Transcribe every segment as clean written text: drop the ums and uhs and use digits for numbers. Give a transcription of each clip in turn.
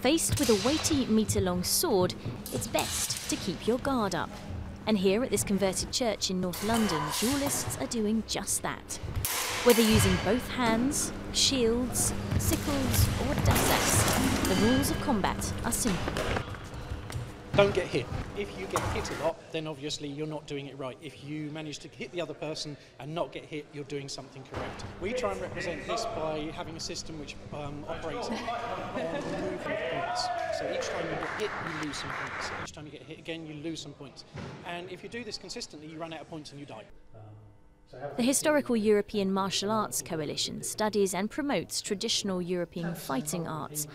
Faced with a weighty metre-long sword, it's best to keep your guard up. And here at this converted church in North London, duelists are doing just that. Whether using both hands, shields, sickles or dassass, the rules of combat are simple. Don't get hit. If you get hit a lot, then obviously you're not doing it right. If you manage to hit the other person and not get hit, you're doing something correct. We try and represent this by having a system which operates on removal of points. So each time you get hit, you lose some points. Each time you get hit again, you lose some points. And if you do this consistently, you run out of points and you die. The Historical European Martial Arts Coalition studies and promotes traditional European fighting arts,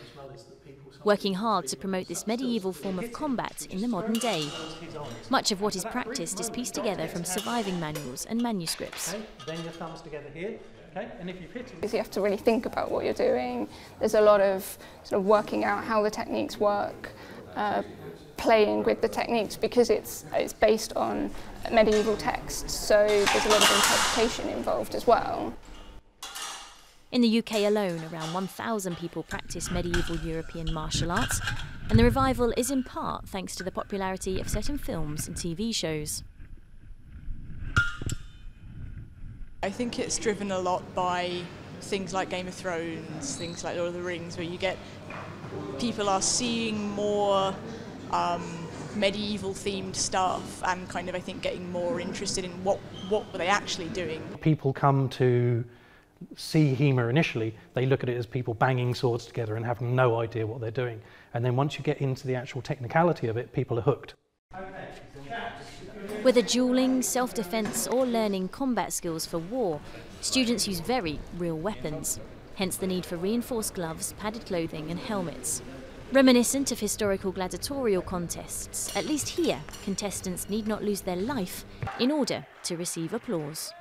working hard to promote this medieval form of combat in the modern day. Much of what is practiced is pieced together from surviving manuals and manuscripts. Okay, then your thumbs together here. Okay, and if you've hit it, you have to really think about what you're doing. There's a lot of sort of working out how the techniques work, playing with the techniques because it's based on medieval texts, so there's a lot of interpretation involved as well. In the UK alone, around 1,000 people practice medieval European martial arts, and the revival is in part thanks to the popularity of certain films and TV shows. I think it's driven a lot by things like Game of Thrones, things like Lord of the Rings, where you get people are seeing more medieval themed stuff and kind of, I think, getting more interested in what were they actually doing. people come to see HEMA initially, they look at it as people banging swords together and have no idea what they're doing. And then once you get into the actual technicality of it, people are hooked. Whether duelling, self-defence or learning combat skills for war, students use very real weapons, hence the need for reinforced gloves, padded clothing and helmets. Reminiscent of historical gladiatorial contests, at least here, contestants need not lose their life in order to receive applause.